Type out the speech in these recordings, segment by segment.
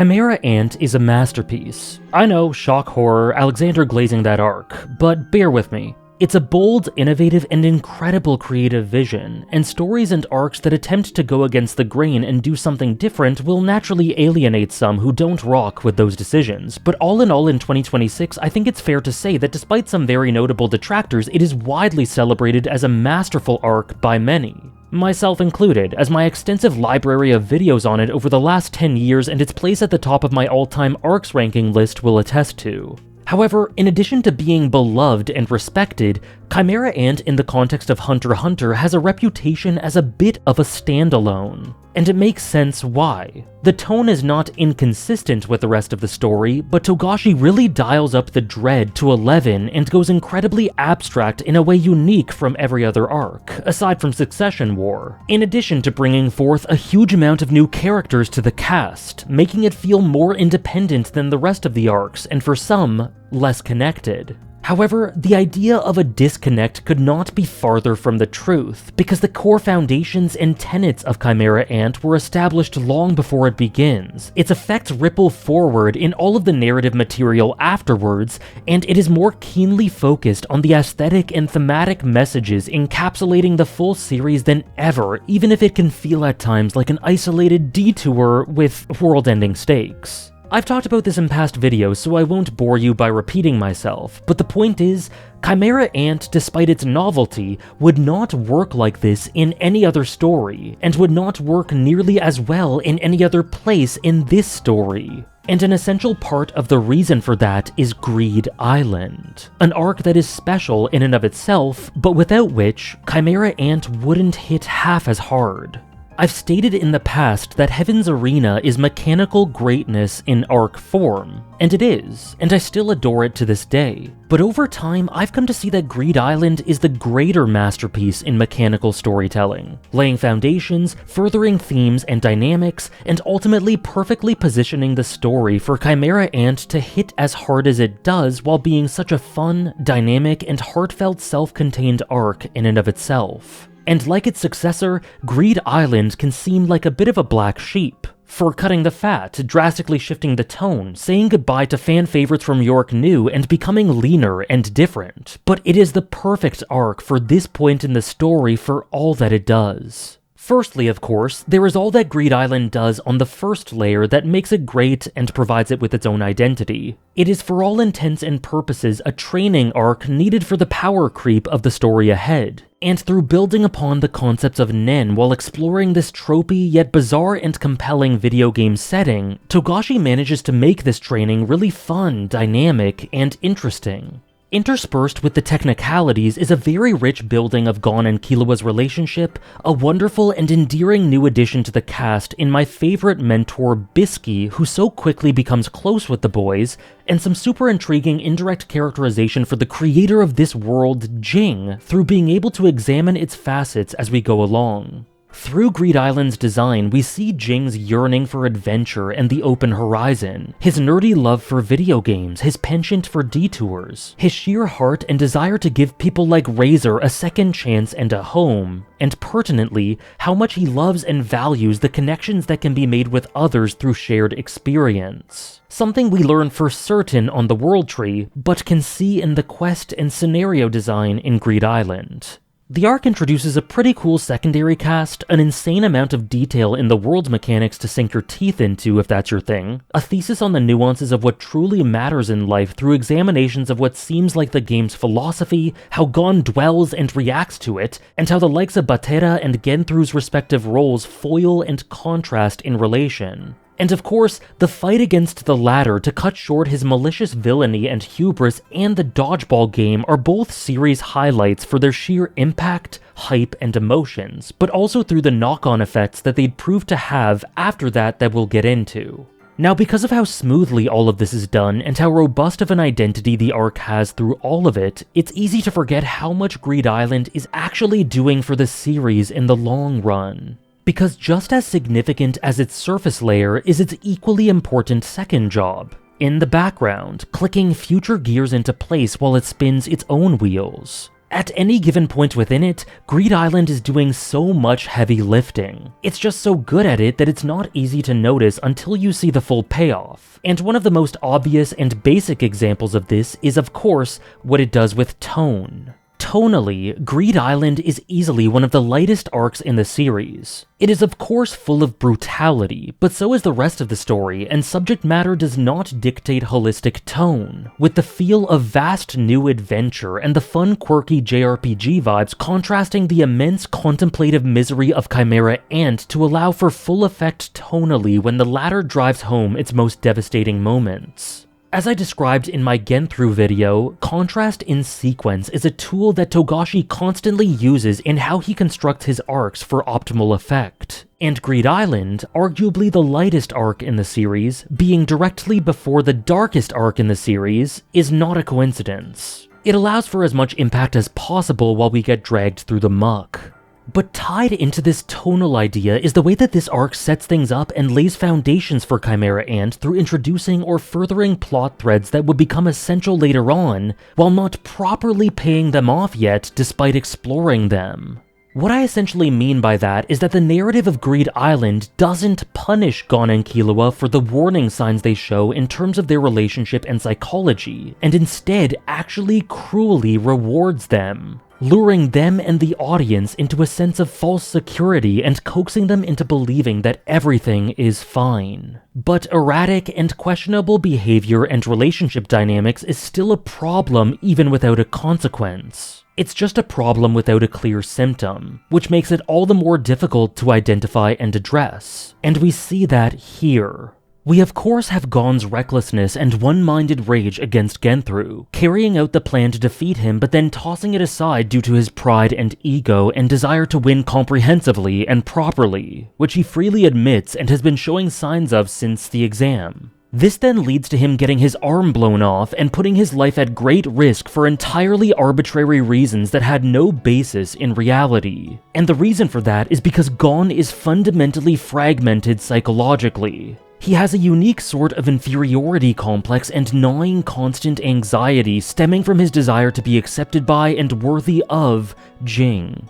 Chimera Ant is a masterpiece. I know, shock horror, Alexander glazing that arc, but bear with me. It's a bold, innovative, and incredible creative vision, and stories and arcs that attempt to go against the grain and do something different will naturally alienate some who don't rock with those decisions, but all in 2026, I think it's fair to say that despite some very notable detractors, it is widely celebrated as a masterful arc by many. Myself included, as my extensive library of videos on it over the last 10 years and its place at the top of my all-time arcs ranking list will attest to. However, in addition to being beloved and respected, Chimera Ant in the context of Hunter x Hunter has a reputation as a bit of a standalone. And it makes sense why. The tone is not inconsistent with the rest of the story, but Togashi really dials up the dread to 11 and goes incredibly abstract in a way unique from every other arc, aside from Succession War, in addition to bringing forth a huge amount of new characters to the cast, making it feel more independent than the rest of the arcs, and for some, less connected. However, the idea of a disconnect could not be farther from the truth, because the core foundations and tenets of Chimera Ant were established long before it begins. Its effects ripple forward in all of the narrative material afterwards, and it is more keenly focused on the aesthetic and thematic messages encapsulating the full series than ever, even if it can feel at times like an isolated detour with world-ending stakes. I've talked about this in past videos, so I won't bore you by repeating myself, but the point is, Chimera Ant, despite its novelty, would not work like this in any other story, and would not work nearly as well in any other place in this story. And an essential part of the reason for that is Greed Island, an arc that is special in and of itself, but without which, Chimera Ant wouldn't hit half as hard. I've stated in the past that Heaven's Arena is mechanical greatness in arc form, and it is, and I still adore it to this day. But over time, I've come to see that Greed Island is the greater masterpiece in mechanical storytelling, laying foundations, furthering themes and dynamics, and ultimately perfectly positioning the story for Chimera Ant to hit as hard as it does while being such a fun, dynamic, and heartfelt self-contained arc in and of itself. And like its successor, Greed Island can seem like a bit of a black sheep, for cutting the fat, drastically shifting the tone, saying goodbye to fan favorites from York New, and becoming leaner and different. But it is the perfect arc for this point in the story for all that it does. Firstly, of course, there is all that Greed Island does on the first layer that makes it great and provides it with its own identity. It is for all intents and purposes a training arc needed for the power creep of the story ahead. And through building upon the concepts of Nen while exploring this tropey yet bizarre and compelling video game setting, Togashi manages to make this training really fun, dynamic, and interesting. Interspersed with the technicalities is a very rich building of Gon and Killua's relationship, a wonderful and endearing new addition to the cast in my favorite mentor Bisky, who so quickly becomes close with the boys, and some super intriguing indirect characterization for the creator of this world, Jing, through being able to examine its facets as we go along. Through Greed Island's design, we see Jing's yearning for adventure and the open horizon, his nerdy love for video games, his penchant for detours, his sheer heart and desire to give people like Razor a second chance and a home, and pertinently, how much he loves and values the connections that can be made with others through shared experience. Something we learn for certain on the World Tree, but can see in the quest and scenario design in Greed Island. The arc introduces a pretty cool secondary cast, an insane amount of detail in the world mechanics to sink your teeth into if that's your thing, a thesis on the nuances of what truly matters in life through examinations of what seems like the game's philosophy, how Gon dwells and reacts to it, and how the likes of Batera and Genthru's respective roles foil and contrast in relation. And of course, the fight against the latter to cut short his malicious villainy and hubris and the dodgeball game are both series highlights for their sheer impact, hype, and emotions, but also through the knock-on effects that they'd prove to have after that we'll get into. Now, because of how smoothly all of this is done and how robust of an identity the arc has through all of it, it's easy to forget how much Greed Island is actually doing for the series in the long run. Because just as significant as its surface layer is its equally important second job, in the background, clicking future gears into place while it spins its own wheels. At any given point within it, Greed Island is doing so much heavy lifting. It's just so good at it that it's not easy to notice until you see the full payoff. And one of the most obvious and basic examples of this is, of course, what it does with tone. Tonally, Greed Island is easily one of the lightest arcs in the series. It is of course full of brutality, but so is the rest of the story, and subject matter does not dictate holistic tone, with the feel of vast new adventure and the fun quirky JRPG vibes contrasting the immense contemplative misery of Chimera Ant to allow for full effect tonally when the latter drives home its most devastating moments. As I described in my Gen-Through video, contrast in sequence is a tool that Togashi constantly uses in how he constructs his arcs for optimal effect. And Greed Island, arguably the lightest arc in the series, being directly before the darkest arc in the series, is not a coincidence. It allows for as much impact as possible while we get dragged through the muck. But tied into this tonal idea is the way that this arc sets things up and lays foundations for Chimera Ant through introducing or furthering plot threads that would become essential later on, while not properly paying them off yet despite exploring them. What I essentially mean by that is that the narrative of Greed Island doesn't punish Gon and Killua for the warning signs they show in terms of their relationship and psychology, and instead actually cruelly rewards them, luring them and the audience into a sense of false security and coaxing them into believing that everything is fine. But erratic and questionable behavior and relationship dynamics is still a problem even without a consequence. It's just a problem without a clear symptom, which makes it all the more difficult to identify and address. And we see that here. We of course have Gon's recklessness and one-minded rage against Gen-Through, carrying out the plan to defeat him but then tossing it aside due to his pride and ego and desire to win comprehensively and properly, which he freely admits and has been showing signs of since the exam. This then leads to him getting his arm blown off and putting his life at great risk for entirely arbitrary reasons that had no basis in reality. And the reason for that is because Gon is fundamentally fragmented psychologically. He has a unique sort of inferiority complex and gnawing constant anxiety stemming from his desire to be accepted by and worthy of Jing.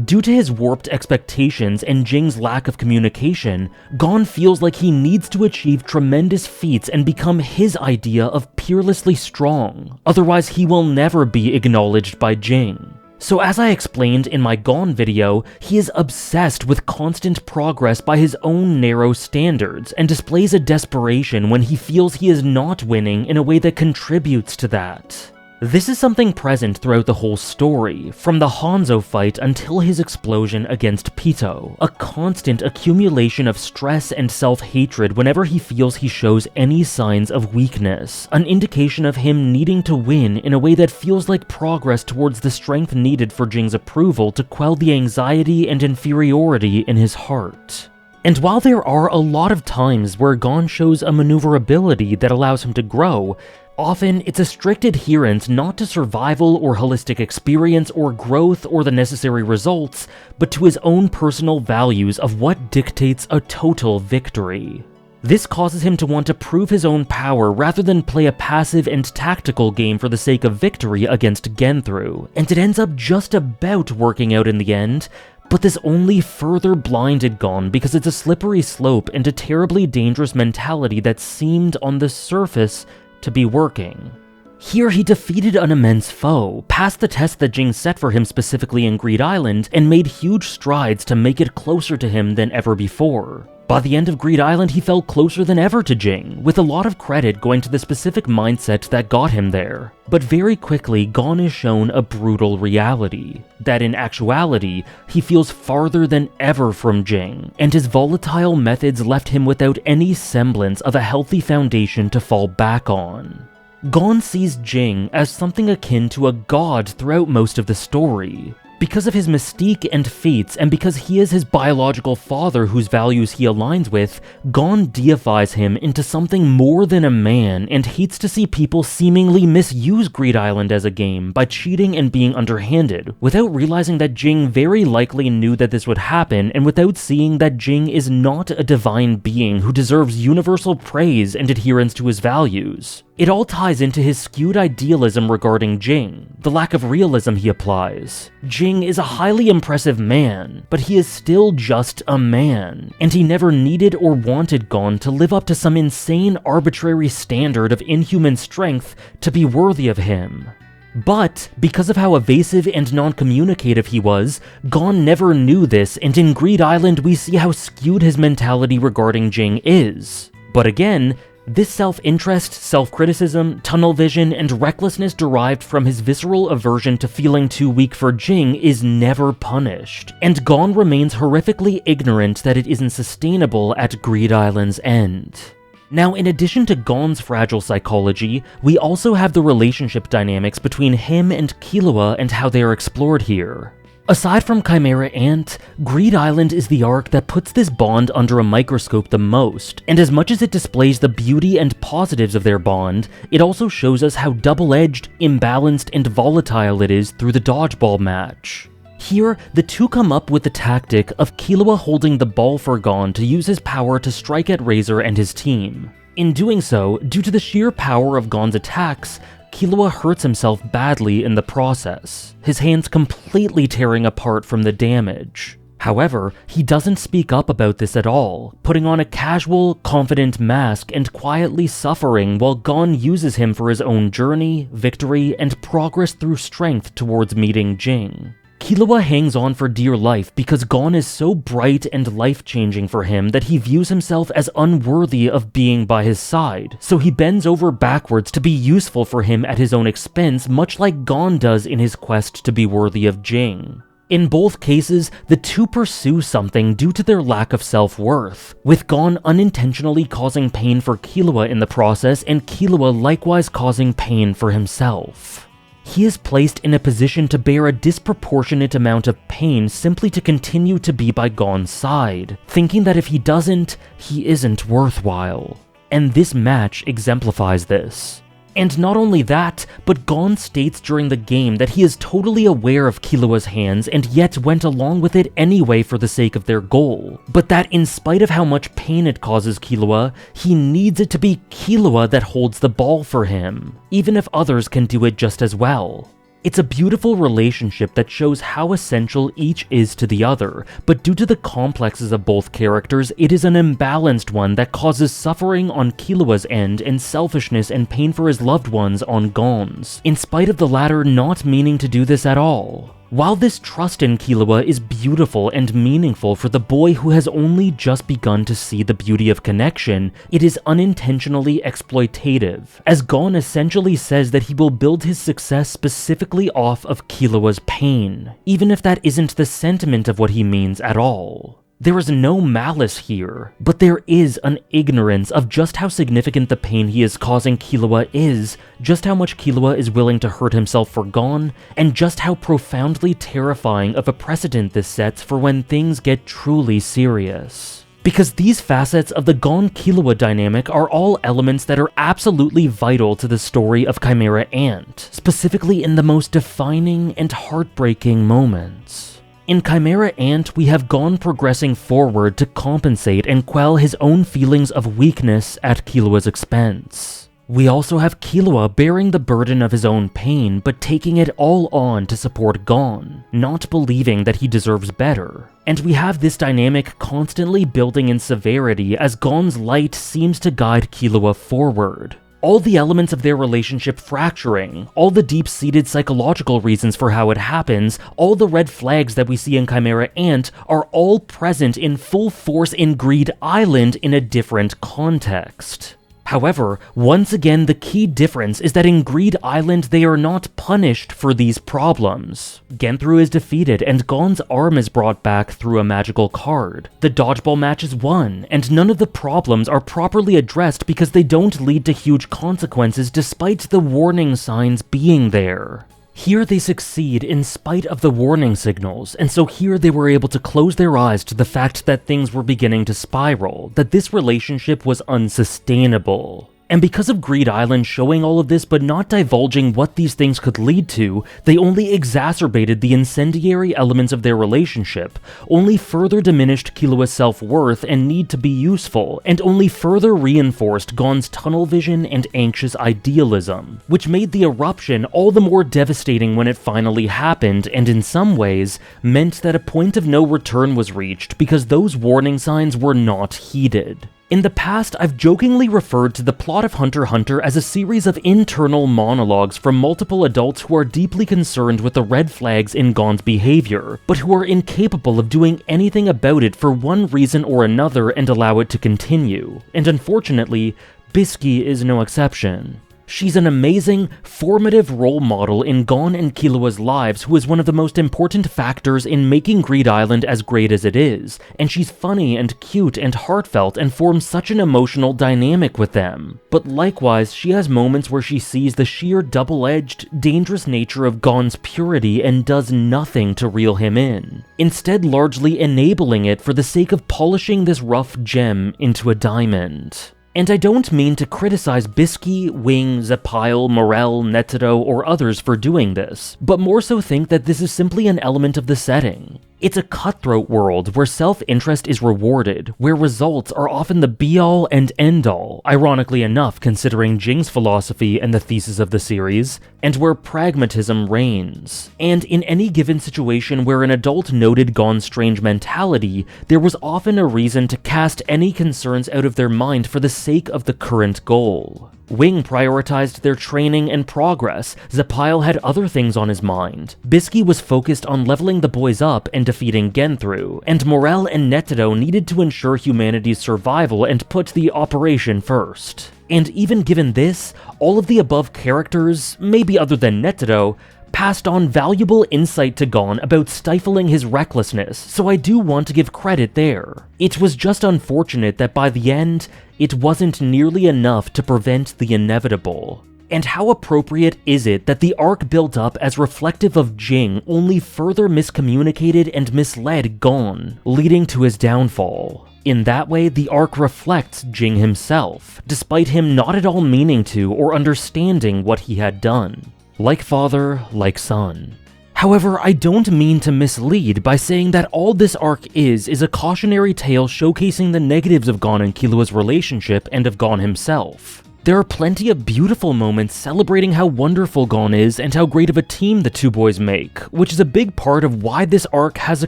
Due to his warped expectations and Jing's lack of communication, Gon feels like he needs to achieve tremendous feats and become his idea of peerlessly strong, otherwise he will never be acknowledged by Jing. So as I explained in my Gon video, he is obsessed with constant progress by his own narrow standards and displays a desperation when he feels he is not winning in a way that contributes to that. This is something present throughout the whole story, from the Hanzo fight until his explosion against Pito, a constant accumulation of stress and self-hatred whenever he feels he shows any signs of weakness, an indication of him needing to win in a way that feels like progress towards the strength needed for Jing's approval to quell the anxiety and inferiority in his heart. And while there are a lot of times where Gon shows a maneuverability that allows him to grow, often it's a strict adherence not to survival or holistic experience or growth or the necessary results, but to his own personal values of what dictates a total victory. This causes him to want to prove his own power rather than play a passive and tactical game for the sake of victory against Gen-Through, and it ends up just about working out in the end, but this only further blinded Gon because it's a slippery slope and a terribly dangerous mentality that seemed on the surface to be working. Here he defeated an immense foe, passed the test that Jing set for him specifically in Greed Island, and made huge strides to make it closer to him than ever before. By the end of Greed Island, he felt closer than ever to Jing, with a lot of credit going to the specific mindset that got him there. But very quickly, Gon is shown a brutal reality, that in actuality, he feels farther than ever from Jing, and his volatile methods left him without any semblance of a healthy foundation to fall back on. Gon sees Jing as something akin to a god throughout most of the story. Because of his mystique and feats, and because he is his biological father whose values he aligns with, Gon deifies him into something more than a man and hates to see people seemingly misuse Greed Island as a game by cheating and being underhanded, without realizing that Jing very likely knew that this would happen and without seeing that Jing is not a divine being who deserves universal praise and adherence to his values. It all ties into his skewed idealism regarding Jing, the lack of realism he applies. Jing is a highly impressive man, but he is still just a man, and he never needed or wanted Gon to live up to some insane arbitrary standard of inhuman strength to be worthy of him. But, because of how evasive and non-communicative he was, Gon never knew this, and in Greed Island we see how skewed his mentality regarding Jing is. But again, this self-interest, self-criticism, tunnel vision, and recklessness derived from his visceral aversion to feeling too weak for Jing is never punished, and Gon remains horrifically ignorant that it isn't sustainable at Greed Island's end. Now, in addition to Gon's fragile psychology, we also have the relationship dynamics between him and Killua and how they are explored here. Aside from Chimera Ant, Greed Island is the arc that puts this bond under a microscope the most, and as much as it displays the beauty and positives of their bond, it also shows us how double-edged, imbalanced, and volatile it is through the dodgeball match. Here, the two come up with the tactic of Killua holding the ball for Gon to use his power to strike at Razor and his team. In doing so, due to the sheer power of Gon's attacks, Killua hurts himself badly in the process, his hands completely tearing apart from the damage. However, he doesn't speak up about this at all, putting on a casual, confident mask and quietly suffering while Gon uses him for his own journey, victory, and progress through strength towards meeting Jing. Killua hangs on for dear life because Gon is so bright and life-changing for him that he views himself as unworthy of being by his side, so he bends over backwards to be useful for him at his own expense, much like Gon does in his quest to be worthy of Jing. In both cases, the two pursue something due to their lack of self-worth, with Gon unintentionally causing pain for Killua in the process and Killua likewise causing pain for himself. He is placed in a position to bear a disproportionate amount of pain simply to continue to be by Gon's side, thinking that if he doesn't, he isn't worthwhile. And this match exemplifies this. And not only that, but Gon states during the game that he is totally aware of Killua's hands and yet went along with it anyway for the sake of their goal, but that in spite of how much pain it causes Killua, he needs it to be Killua that holds the ball for him, even if others can do it just as well. It's a beautiful relationship that shows how essential each is to the other, but due to the complexes of both characters, it is an imbalanced one that causes suffering on Killua's end and selfishness and pain for his loved ones on Gon's, in spite of the latter not meaning to do this at all. While this trust in Killua is beautiful and meaningful for the boy who has only just begun to see the beauty of connection, it is unintentionally exploitative, as Gon essentially says that he will build his success specifically off of Killua's pain, even if that isn't the sentiment of what he means at all. There is no malice here, but there is an ignorance of just how significant the pain he is causing Killua is, just how much Killua is willing to hurt himself for Gon, and just how profoundly terrifying of a precedent this sets for when things get truly serious. Because these facets of the Gon-Killua dynamic are all elements that are absolutely vital to the story of Chimera Ant, specifically in the most defining and heartbreaking moments. In Chimera Ant, we have Gon progressing forward to compensate and quell his own feelings of weakness at Killua's expense. We also have Killua bearing the burden of his own pain, but taking it all on to support Gon, not believing that he deserves better. And we have this dynamic constantly building in severity as Gon's light seems to guide Killua forward. All the elements of their relationship fracturing, all the deep-seated psychological reasons for how it happens, all the red flags that we see in Chimera Ant are all present in full force in Greed Island in a different context. However, once again, the key difference is that in Greed Island they are not punished for these problems. Genthru is defeated and Gon's arm is brought back through a magical card. The dodgeball match is won, and none of the problems are properly addressed because they don't lead to huge consequences despite the warning signs being there. Here they succeed in spite of the warning signals, and so here they were able to close their eyes to the fact that things were beginning to spiral, that this relationship was unsustainable. And because of Greed Island showing all of this but not divulging what these things could lead to, they only exacerbated the incendiary elements of their relationship, only further diminished Killua's self-worth and need to be useful, and only further reinforced Gon's tunnel vision and anxious idealism, which made the eruption all the more devastating when it finally happened, and in some ways, meant that a point of no return was reached because those warning signs were not heeded. In the past, I've jokingly referred to the plot of Hunter x Hunter as a series of internal monologues from multiple adults who are deeply concerned with the red flags in Gon's behavior, but who are incapable of doing anything about it for one reason or another and allow it to continue. And unfortunately, Bisky is no exception. She's an amazing, formative role model in Gon and Killua's lives who is one of the most important factors in making Greed Island as great as it is, and she's funny and cute and heartfelt and forms such an emotional dynamic with them. But likewise, she has moments where she sees the sheer double-edged, dangerous nature of Gon's purity and does nothing to reel him in, instead largely enabling it for the sake of polishing this rough gem into a diamond. And I don't mean to criticize Bisky, Wing, Zepile, Morel, Netero, or others for doing this, but more so think that this is simply an element of the setting. It's a cutthroat world where self-interest is rewarded, where results are often the be-all and end-all, ironically enough considering Jing's philosophy and the thesis of the series, and where pragmatism reigns. And in any given situation where an adult noted Gon's strange mentality, there was often a reason to cast any concerns out of their mind for the sake of the current goal. Wing prioritized their training and progress, Zepile had other things on his mind, Bisky was focused on leveling the boys up and defeating Genthru, and Morel and Netero needed to ensure humanity's survival and put the operation first. And even given this, all of the above characters, maybe other than Netero, passed on valuable insight to Gon about stifling his recklessness, so I do want to give credit there. It was just unfortunate that by the end, it wasn't nearly enough to prevent the inevitable. And how appropriate is it that the arc built up as reflective of Jing only further miscommunicated and misled Gon, leading to his downfall? In that way, the arc reflects Jing himself, despite him not at all meaning to or understanding what he had done. Like father, like son. However, I don't mean to mislead by saying that all this arc is a cautionary tale showcasing the negatives of Gon and Killua's relationship and of Gon himself. There are plenty of beautiful moments celebrating how wonderful Gon is and how great of a team the two boys make, which is a big part of why this arc has a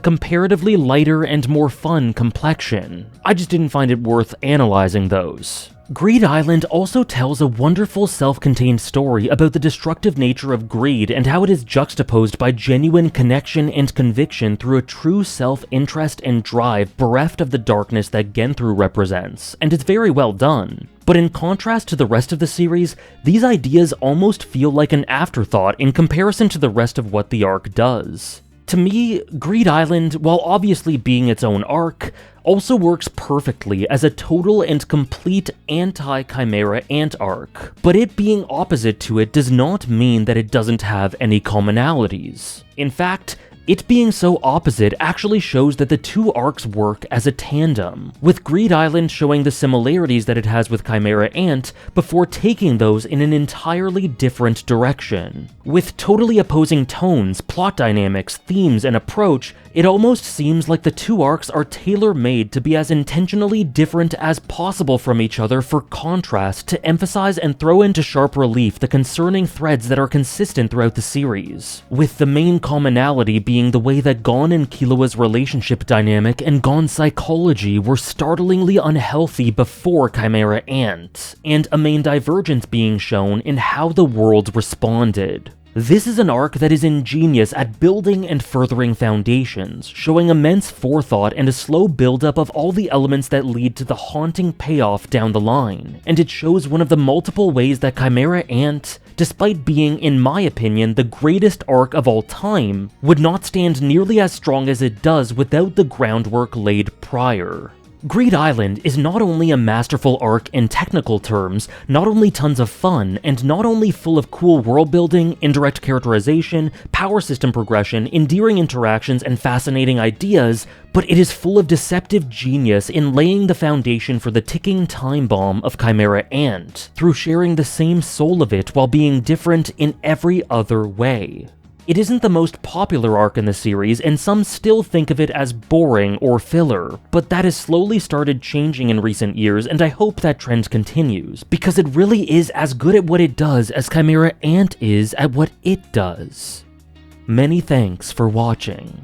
comparatively lighter and more fun complexion. I just didn't find it worth analyzing those. Greed Island also tells a wonderful self-contained story about the destructive nature of greed and how it is juxtaposed by genuine connection and conviction through a true self-interest and drive bereft of the darkness that Genthru represents, and it's very well done. But in contrast to the rest of the series, these ideas almost feel like an afterthought in comparison to the rest of what the arc does. To me, Greed Island, while obviously being its own arc, also works perfectly as a total and complete anti-Chimera Ant arc, but it being opposite to it does not mean that it doesn't have any commonalities. In fact, it being so opposite actually shows that the two arcs work as a tandem, with Greed Island showing the similarities that it has with Chimera Ant before taking those in an entirely different direction. With totally opposing tones, plot dynamics, themes, and approach, it almost seems like the two arcs are tailor-made to be as intentionally different as possible from each other for contrast to emphasize and throw into sharp relief the concerning threads that are consistent throughout the series, with the main commonality being the way that Gon and Killua's relationship dynamic and Gon's psychology were startlingly unhealthy before Chimera Ant, and a main divergence being shown in how the world responded. This is an arc that is ingenious at building and furthering foundations, showing immense forethought and a slow buildup of all the elements that lead to the haunting payoff down the line, and it shows one of the multiple ways that Chimera Ant, despite being, in my opinion, the greatest arc of all time, would not stand nearly as strong as it does without the groundwork laid prior. Greed Island is not only a masterful arc in technical terms, not only tons of fun, and not only full of cool world building, indirect characterization, power system progression, endearing interactions, and fascinating ideas, but it is full of deceptive genius in laying the foundation for the ticking time bomb of Chimera Ant, through sharing the same soul of it while being different in every other way. It isn't the most popular arc in the series, and some still think of it as boring or filler, but that has slowly started changing in recent years, and I hope that trend continues, because it really is as good at what it does as Chimera Ant is at what it does. Many thanks for watching.